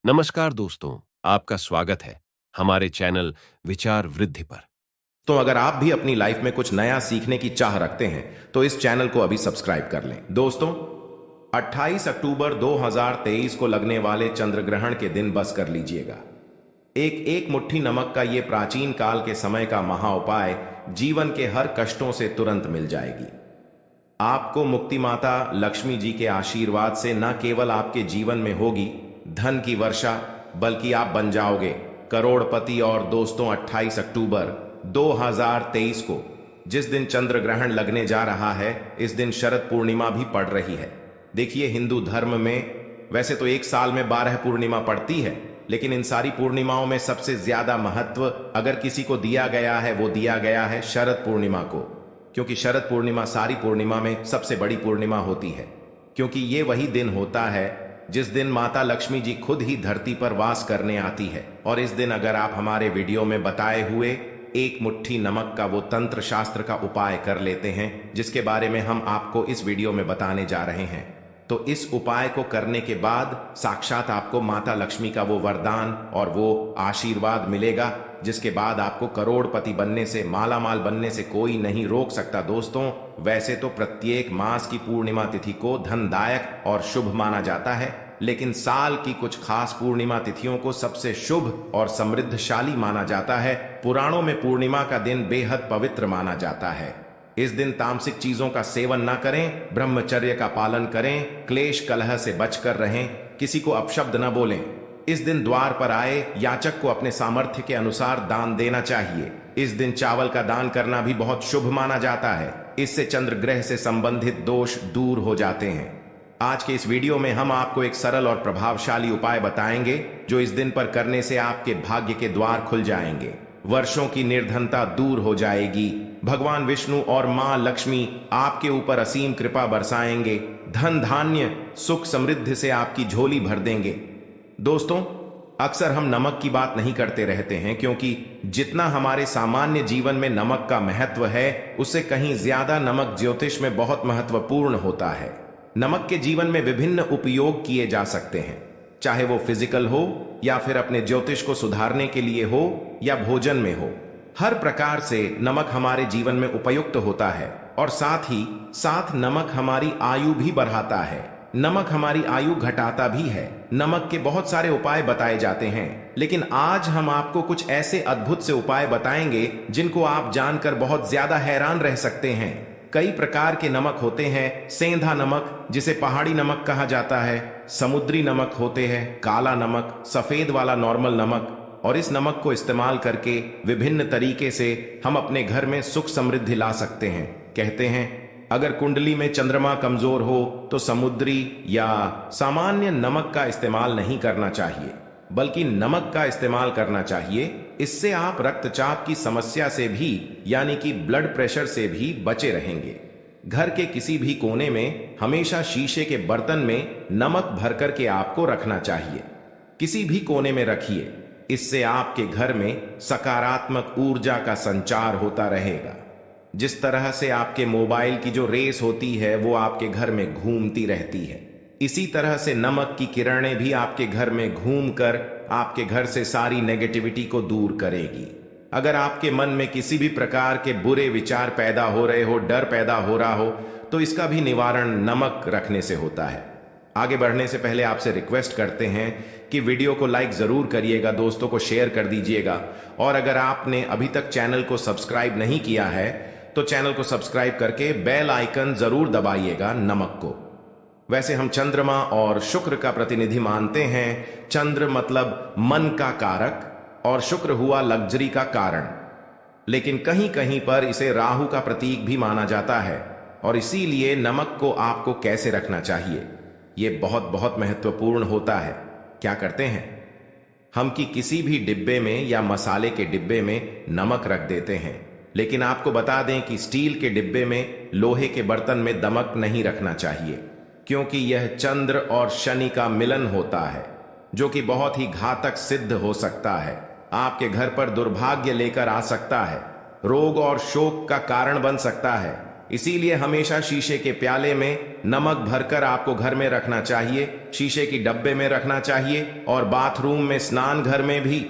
नमस्कार दोस्तों, आपका स्वागत है हमारे चैनल विचार वृद्धि पर। तो अगर आप भी अपनी लाइफ में कुछ नया सीखने की चाह रखते हैं तो इस चैनल को अभी सब्सक्राइब कर लें। दोस्तों, 28 अक्टूबर 2023 को लगने वाले चंद्र ग्रहण के दिन बस कर लीजिएगा। एक एक मुट्ठी नमक का ये प्राचीन काल के समय का महा उपाय जीवन के हर कष्टों से तुरंत मिल जाएगी। आपको मुक्ति माता लक्ष्मी जी के आशीर्वाद से न केवल आपके जीवन में होगी धन की वर्षा, बल्कि आप बन जाओगे करोड़पति। और दोस्तों, 28 अक्टूबर 2023 को जिस दिन चंद्र ग्रहण लगने जा रहा है, इस दिन शरद पूर्णिमा भी पड़ रही है। देखिए, हिंदू धर्म में वैसे तो एक साल में 12 पूर्णिमा पड़ती है, लेकिन इन सारी पूर्णिमाओं में सबसे ज्यादा महत्व अगर किसी को दिया गया है, वो दिया गया है शरद पूर्णिमा को। क्योंकि शरद पूर्णिमा सारी पूर्णिमा में सबसे बड़ी पूर्णिमा होती है, क्योंकि ये वही दिन होता है जिस दिन माता लक्ष्मी जी खुद ही धरती पर वास करने आती है। और इस दिन अगर आप हमारे वीडियो में बताए हुए एक मुट्ठी नमक का वो तंत्र शास्त्र का उपाय कर लेते हैं, जिसके बारे में हम आपको इस वीडियो में बताने जा रहे हैं, तो इस उपाय को करने के बाद साक्षात आपको माता लक्ष्मी का वो वरदान और वो आशीर्वाद मिलेगा, जिसके बाद आपको करोड़पति बनने से, माला माल बनने से कोई नहीं रोक सकता। दोस्तों, वैसे तो प्रत्येक मास की पूर्णिमा तिथि को धनदायक और शुभ माना जाता है, लेकिन साल की कुछ खास पूर्णिमा तिथियों को सबसे शुभ और समृद्धशाली माना जाता है। पुराणों में पूर्णिमा का दिन बेहद पवित्र माना जाता है। इस दिन तामसिक चीजों का सेवन ना करें, ब्रह्मचर्य का पालन करें, क्लेश कलह से बचकर रहें, किसी को अपशब्द न बोलें। इस दिन द्वार पर आए याचक को अपने सामर्थ्य के अनुसार दान देना चाहिए। इस दिन चावल का दान करना भी बहुत शुभ माना जाता है। इससे चंद्र ग्रह से संबंधित दोष दूर हो जाते हैं। आज के इस वीडियो में हम आपको एक सरल और प्रभावशाली उपाय बताएंगे, जो इस दिन पर करने से आपके भाग्य के द्वार खुल जाएंगे, वर्षों की निर्धनता दूर हो जाएगी, भगवान विष्णु और मां लक्ष्मी आपके ऊपर असीम कृपा बरसाएंगे, धन धान्य सुख समृद्धि से आपकी झोली भर देंगे। दोस्तों, अक्सर हम नमक की बात नहीं करते रहते हैं, क्योंकि जितना हमारे सामान्य जीवन में नमक का महत्व है, उससे कहीं ज्यादा नमक ज्योतिष में बहुत महत्वपूर्ण होता है। नमक के जीवन में विभिन्न उपयोग किए जा सकते हैं, चाहे वो फिजिकल हो या फिर अपने ज्योतिष को सुधारने के लिए हो या भोजन में हो। हर प्रकार से नमक हमारे जीवन में उपयुक्त होता है, और साथ ही साथ नमक हमारी आयु भी बढ़ाता है, नमक हमारी आयु घटाता भी है। नमक के बहुत सारे उपाय बताए जाते हैं, लेकिन आज हम आपको कुछ ऐसे अद्भुत से उपाय बताएंगे जिनको आप जानकर बहुत ज्यादा हैरान रह सकते हैं। कई प्रकार के नमक होते हैं। सेंधा नमक, जिसे पहाड़ी नमक कहा जाता है, समुद्री नमक होते हैं, काला नमक, सफेद वाला नॉर्मल नमक। और इस नमक को इस्तेमाल करके विभिन्न तरीके से हम अपने घर में सुख समृद्धि ला सकते हैं। कहते हैं, अगर कुंडली में चंद्रमा कमजोर हो तो समुद्री या सामान्य नमक का इस्तेमाल नहीं करना चाहिए, बल्कि नमक का इस्तेमाल करना चाहिए। इससे आप रक्तचाप की समस्या से भी, यानी कि ब्लड प्रेशर से भी बचे रहेंगे। घर के किसी भी कोने में हमेशा शीशे के बर्तन में नमक भर करके आपको रखना चाहिए। किसी भी कोने में रखिए, इससे आपके घर में सकारात्मक ऊर्जा का संचार होता रहेगा। जिस तरह से आपके मोबाइल की जो रेस होती है वो आपके घर में घूमती रहती है, इसी तरह से नमक की किरणें भी आपके घर में घूमकर आपके घर से सारी नेगेटिविटी को दूर करेगी। अगर आपके मन में किसी भी प्रकार के बुरे विचार पैदा हो रहे हो, डर पैदा हो रहा हो, तो इसका भी निवारण नमक रखने से होता है। आगे बढ़ने से पहले आपसे रिक्वेस्ट करते हैं कि वीडियो को लाइक जरूर करिएगा, दोस्तों को शेयर कर दीजिएगा, और अगर आपने अभी तक चैनल को सब्सक्राइब नहीं किया है तो चैनल को सब्सक्राइब करके बेल आइकन जरूर दबाइएगा नमक को। वैसे हम चंद्रमा और शुक्र का प्रतिनिधि मानते हैं। चंद्र मतलब मन का कारक और शुक्र हुआ लग्जरी का कारण, लेकिन कहीं कहीं पर इसे राहु का प्रतीक भी माना जाता है। और इसीलिए नमक को आपको कैसे रखना चाहिए, ये बहुत बहुत महत्वपूर्ण होता है। क्या करते हैं हम कि किसी भी डिब्बे में या मसाले के डिब्बे में नमक रख देते हैं, लेकिन आपको बता दें कि स्टील के डिब्बे में, लोहे के बर्तन में नमक नहीं रखना चाहिए, क्योंकि यह चंद्र और शनि का मिलन होता है, जो कि बहुत ही घातक सिद्ध हो सकता है। आपके घर पर दुर्भाग्य लेकर आ सकता है, रोग और शोक का कारण बन सकता है। इसीलिए हमेशा शीशे के प्याले में नमक भरकर आपको घर में रखना चाहिए, शीशे की डब्बे में रखना चाहिए और बाथरूम में, स्नान घर में भी।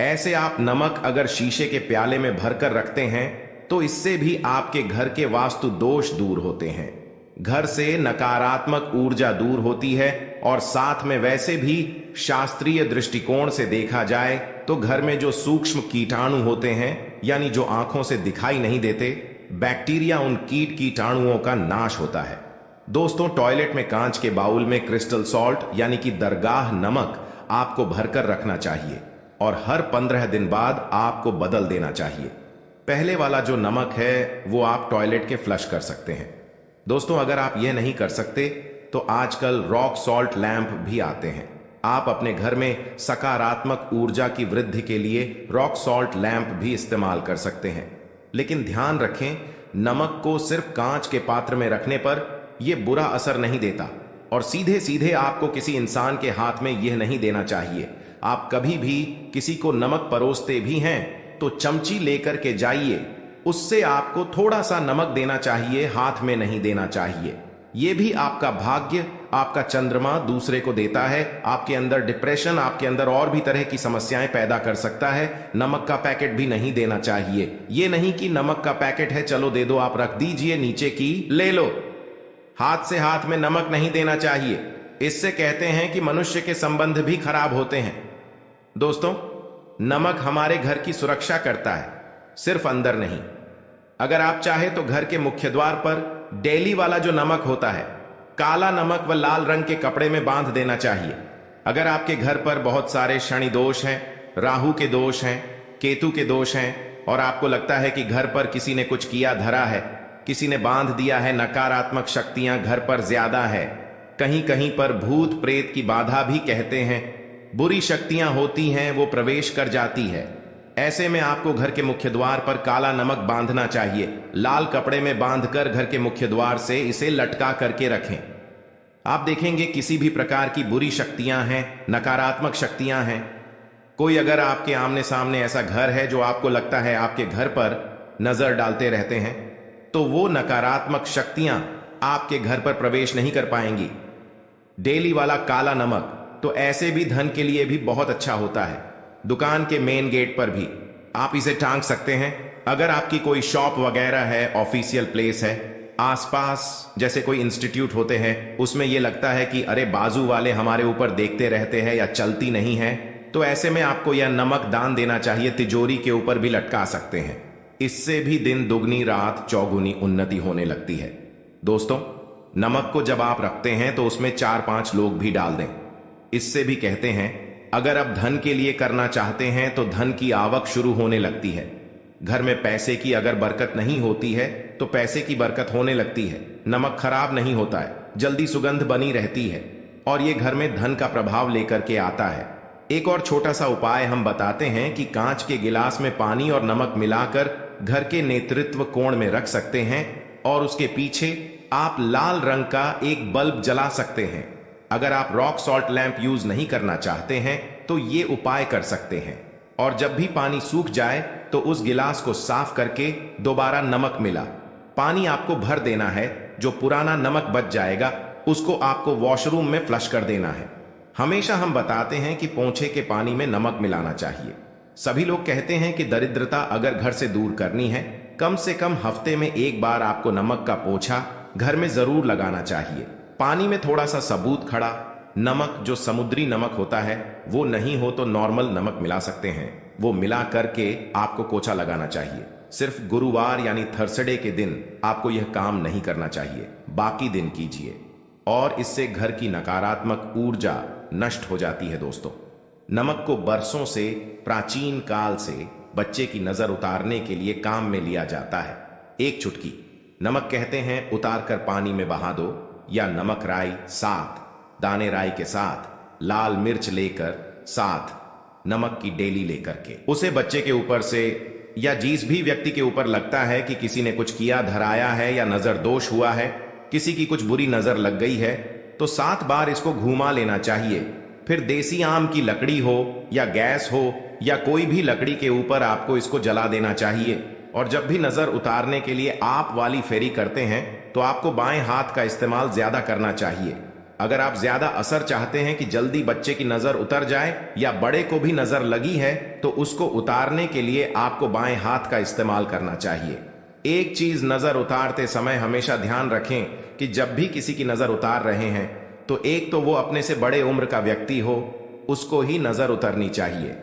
ऐसे आप नमक अगर शीशे के प्याले में भरकर रखते हैं तो इससे भी आपके घर के वास्तु दोष दूर होते हैं, घर से नकारात्मक ऊर्जा दूर होती है और साथ में वैसे भी शास्त्रीय दृष्टिकोण से देखा जाए तो घर में जो सूक्ष्म कीटाणु होते हैं, यानी जो आंखों से दिखाई नहीं देते, बैक्टीरिया, उन कीट कीटाणुओं का नाश होता है। दोस्तों, टॉयलेट में कांच के बाउल में क्रिस्टल सॉल्ट यानी कि दरगाह नमक आपको भरकर रखना चाहिए और हर 15 दिन बाद आपको बदल देना चाहिए। पहले वाला जो नमक है वो आप टॉयलेट के फ्लश कर सकते हैं। दोस्तों, अगर आप यह नहीं कर सकते तो आजकल रॉक सॉल्ट लैंप भी आते हैं। आप अपने घर में सकारात्मक ऊर्जा की वृद्धि के लिए रॉक सॉल्ट लैंप भी इस्तेमाल कर सकते हैं। लेकिन ध्यान रखें, नमक को सिर्फ कांच के पात्र में रखने पर यह बुरा असर नहीं देता और सीधे सीधे आपको किसी इंसान के हाथ में यह नहीं देना चाहिए। आप कभी भी किसी को नमक परोसते भी हैं तो चमची लेकर के जाइए, उससे आपको थोड़ा सा नमक देना चाहिए, हाथ में नहीं देना चाहिए। यह भी आपका भाग्य, आपका चंद्रमा दूसरे को देता है। आपके अंदर डिप्रेशन, आपके अंदर और भी तरह की समस्याएं पैदा कर सकता है। नमक का पैकेट भी नहीं देना चाहिए। यह नहीं कि नमक का पैकेट है, चलो दे दो, आप रख दीजिए, नीचे की ले लो। हाथ से हाथ में नमक नहीं देना चाहिए। इससे कहते हैं कि मनुष्य के संबंध भी खराब होते हैं। दोस्तों, नमक हमारे घर की सुरक्षा करता है, सिर्फ अंदर नहीं। अगर आप चाहे तो घर के मुख्य द्वार पर डेली वाला जो नमक होता है, काला नमक व लाल रंग के कपड़े में बांध देना चाहिए। अगर आपके घर पर बहुत सारे शनि दोष हैं, राहु के दोष हैं, केतु के दोष हैं और आपको लगता है कि घर पर किसी ने कुछ किया धरा है, किसी ने बांध दिया है, नकारात्मक शक्तियां घर पर ज्यादा है, कहीं कहीं पर भूत प्रेत की बाधा भी कहते हैं, बुरी शक्तियां होती हैं, वो प्रवेश कर जाती है, ऐसे में आपको घर के मुख्य द्वार पर काला नमक बांधना चाहिए। लाल कपड़े में बांधकर घर के मुख्य द्वार से इसे लटका करके रखें। आप देखेंगे किसी भी प्रकार की बुरी शक्तियां हैं, नकारात्मक शक्तियां हैं, कोई अगर आपके आमने सामने ऐसा घर है जो आपको लगता है आपके घर पर नजर डालते रहते हैं, तो वो नकारात्मक शक्तियां आपके घर पर प्रवेश नहीं कर पाएंगी। डेली वाला काला नमक तो ऐसे भी धन के लिए भी बहुत अच्छा होता है। दुकान के मेन गेट पर भी आप इसे टांग सकते हैं। अगर आपकी कोई शॉप वगैरह है, ऑफिशियल प्लेस है, आसपास जैसे कोई इंस्टीट्यूट होते हैं, उसमें यह लगता है कि अरे बाजू वाले हमारे ऊपर देखते रहते हैं या चलती नहीं है, तो ऐसे में आपको यह नमक दान देना चाहिए। तिजोरी के ऊपर भी लटका सकते हैं। इससे भी दिन दुगनी रात चौगुनी उन्नति होने लगती है। दोस्तों, नमक को जब आप रखते हैं तो उसमें 4-5 लोग भी डाल दें। इससे भी कहते हैं अगर आप धन के लिए करना चाहते हैं तो धन की आवक शुरू होने लगती है। घर में पैसे की अगर बरकत नहीं होती है तो पैसे की बरकत होने लगती है। नमक खराब नहीं होता है, जल्दी सुगंध बनी रहती है और ये घर में धन का प्रभाव लेकर के आता है। एक और छोटा सा उपाय हम बताते हैं कि कांच के गिलास में पानी और नमक मिलाकर घर के नेतृत्व कोण में रख सकते हैं और उसके पीछे आप लाल रंग का एक बल्ब जला सकते हैं। अगर आप रॉक सॉल्ट लैंप यूज नहीं करना चाहते हैं तो ये उपाय कर सकते हैं और जब भी पानी सूख जाए तो उस गिलास को साफ करके दोबारा नमक मिला पानी आपको भर देना है। जो पुराना नमक बच जाएगा उसको आपको वॉशरूम में फ्लश कर देना है। हमेशा हम बताते हैं कि पोंछे के पानी में नमक मिलाना चाहिए। सभी लोग कहते हैं कि दरिद्रता अगर घर से दूर करनी है, कम से कम हफ्ते में एक बार आपको नमक का पोछा घर में जरूर लगाना चाहिए। पानी में थोड़ा सा सबूत खड़ा नमक, जो समुद्री नमक होता है, वो नहीं हो तो नॉर्मल नमक मिला सकते हैं। वो मिला करके आपको पोछा लगाना चाहिए। सिर्फ गुरुवार यानी थर्सडे के दिन आपको यह काम नहीं करना चाहिए, बाकी दिन कीजिए और इससे घर की नकारात्मक ऊर्जा नष्ट हो जाती है। दोस्तों, नमक को बरसों से, प्राचीन काल से बच्चे की नजर उतारने के लिए काम में लिया जाता है। एक चुटकी नमक कहते हैं उतार कर पानी में बहा दो, या नमक राई साथ, दाने राई के साथ लाल मिर्च लेकर साथ नमक की डेली लेकर के उसे बच्चे के ऊपर से या जिस भी व्यक्ति के ऊपर लगता है कि किसी ने कुछ किया धराया है या नजर दोष हुआ है, किसी की कुछ बुरी नजर लग गई है, तो 7 बार इसको घुमा लेना चाहिए। फिर देसी आम की लकड़ी हो या गैस हो या कोई भी लकड़ी के ऊपर आपको इसको जला देना चाहिए। और जब भी नजर उतारने के लिए आप वाली फेरी करते हैं तो आपको बाएं हाथ का इस्तेमाल ज्यादा करना चाहिए। अगर आप ज्यादा असर चाहते हैं कि जल्दी बच्चे की नजर उतर जाए या बड़े को भी नजर लगी है तो उसको उतारने के लिए आपको बाएं हाथ का इस्तेमाल करना चाहिए। एक चीज नजर उतारते समय हमेशा ध्यान रखें कि जब भी किसी की नजर उतार रहे हैं तो एक तो वो अपने से बड़े उम्र का व्यक्ति हो, उसको ही नजर उतरनी चाहिए,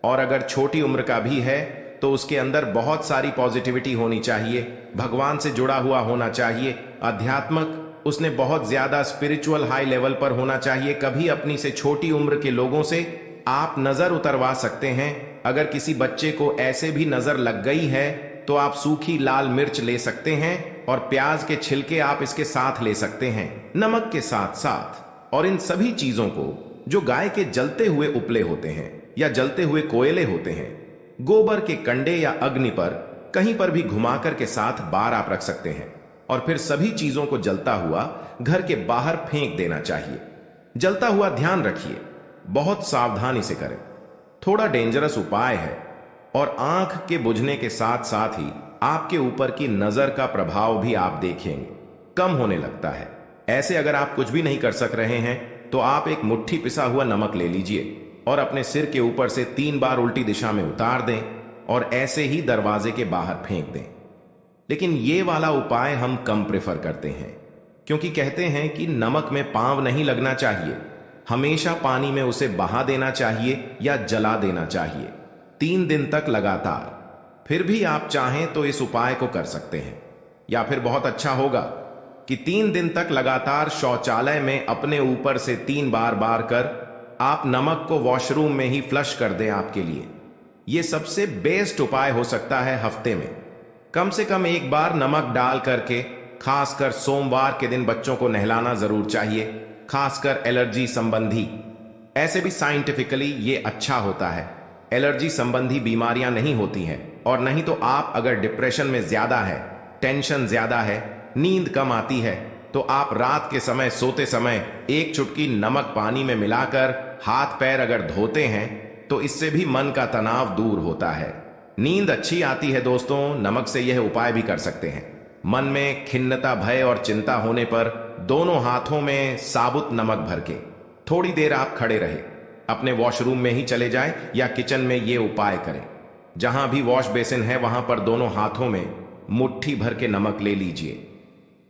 और अगर छोटी उम्र का भी है तो उसके अंदर बहुत सारी पॉजिटिविटी होनी चाहिए, भगवान से जुड़ा हुआ होना चाहिए, आध्यात्मक, उसने बहुत ज्यादा स्पिरिचुअल हाई लेवल पर होना चाहिए। कभी अपनी से छोटी उम्र के लोगों से आप नजर उतरवा सकते हैं। अगर किसी बच्चे को ऐसे भी नजर लग गई है तो आप सूखी लाल मिर्च ले सकते हैं और प्याज के छिलके आप इसके साथ ले सकते हैं, नमक के साथ साथ। और इन सभी चीजों को जो गाय के जलते हुए उपले होते हैं या जलते हुए कोयले होते हैं, गोबर के कंडे या अग्नि पर कहीं पर भी घुमाकर के साथ बार आप रख सकते हैं और फिर सभी चीजों को जलता हुआ घर के बाहर फेंक देना चाहिए। जलता हुआ ध्यान रखिए, बहुत सावधानी से करें, थोड़ा डेंजरस उपाय है और आंख के बुझने के साथ साथ ही आपके ऊपर की नजर का प्रभाव भी आप देखेंगे कम होने लगता है। ऐसे अगर आप कुछ भी नहीं कर सक रहे हैं तो आप एक मुट्ठी पिसा हुआ नमक ले लीजिए और अपने सिर के ऊपर से 3 बार उल्टी दिशा में उतार दें और ऐसे ही दरवाजे के बाहर फेंक दें। लेकिन ये वाला उपाय हम कम प्रेफर करते हैं क्योंकि कहते हैं कि नमक में पांव नहीं लगना चाहिए, हमेशा पानी में उसे बहा देना चाहिए या जला देना चाहिए 3 दिन तक लगातार। फिर भी आप चाहें तो इस उपाय को कर सकते हैं, या फिर बहुत अच्छा होगा कि 3 दिन तक लगातार शौचालय में अपने ऊपर से 3 बार बार कर आप नमक को वॉशरूम में ही फ्लश कर दें। आपके लिए यह सबसे बेस्ट उपाय हो सकता है। हफ्ते में कम से कम 1 बार नमक डाल करके, खासकर सोमवार के दिन बच्चों को नहलाना जरूर चाहिए, खासकर एलर्जी संबंधी। ऐसे भी साइंटिफिकली ये अच्छा होता है, एलर्जी संबंधी बीमारियां नहीं होती हैं। और नहीं तो आप अगर डिप्रेशन में ज्यादा है, टेंशन ज्यादा है, नींद कम आती है, तो आप रात के समय सोते समय 1 चुटकी नमक पानी में मिलाकर हाथ पैर अगर धोते हैं तो इससे भी मन का तनाव दूर होता है, नींद अच्छी आती है। दोस्तों, नमक से यह उपाय भी कर सकते हैं। मन में खिन्नता, भय और चिंता होने पर दोनों हाथों में साबुत नमक भर के थोड़ी देर आप खड़े रहे, अपने वॉशरूम में ही चले जाएं या किचन में ये उपाय करें। जहां भी वॉश बेसिन है वहां पर दोनों हाथों में मुट्ठी भर के नमक ले लीजिए।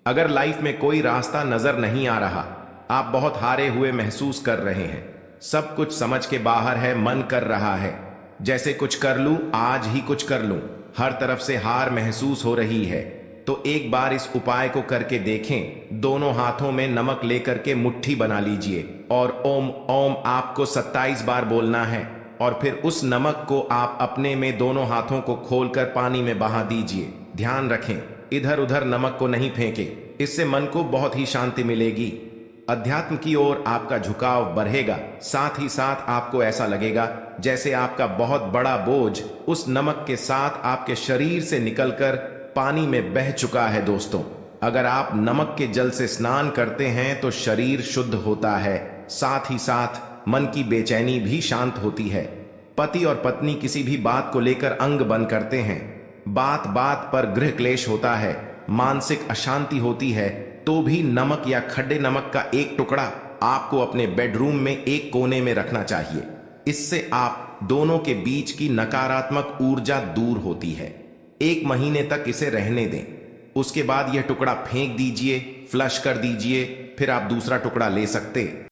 अगर लाइफ में कोई रास्ता नजर नहीं आ रहा, आप बहुत हारे हुए महसूस कर रहे हैं, सब कुछ समझ के बाहर है, मन कर रहा है जैसे कुछ कर लूं, आज ही कुछ कर लूं, हर तरफ से हार महसूस हो रही है, तो एक बार इस उपाय को करके देखें। दोनों हाथों में नमक लेकर के मुट्ठी बना लीजिए और ओम ओम आपको 27 बार बोलना है और फिर उस नमक को आप अपने में दोनों हाथों को खोलकर पानी में बहा दीजिए। ध्यान रखें, इधर उधर नमक को नहीं फेंके, इससे मन को बहुत ही शांति मिलेगी, अध्यात्म की ओर आपका झुकाव बढ़ेगा। साथ ही साथ आपको ऐसा लगेगा जैसे आपका बहुत बड़ा बोझ उस नमक के साथ आपके शरीर से निकलकर पानी में बह चुका है। दोस्तों, अगर आप नमक के जल से स्नान करते हैं तो शरीर शुद्ध होता है, साथ ही साथ मन की बेचैनी भी शांत होती है। पति और पत्नी किसी भी बात को लेकर अंग बंद करते हैं, बात बात पर गृह क्लेश होता है, मानसिक अशांति होती है, तो भी नमक या खड्डे नमक का एक टुकड़ा आपको अपने बेडरूम में एक कोने में रखना चाहिए। इससे आप दोनों के बीच की नकारात्मक ऊर्जा दूर होती है। 1 महीने तक इसे रहने दें, उसके बाद यह टुकड़ा फेंक दीजिए, फ्लश कर दीजिए, फिर आप दूसरा टुकड़ा ले सकते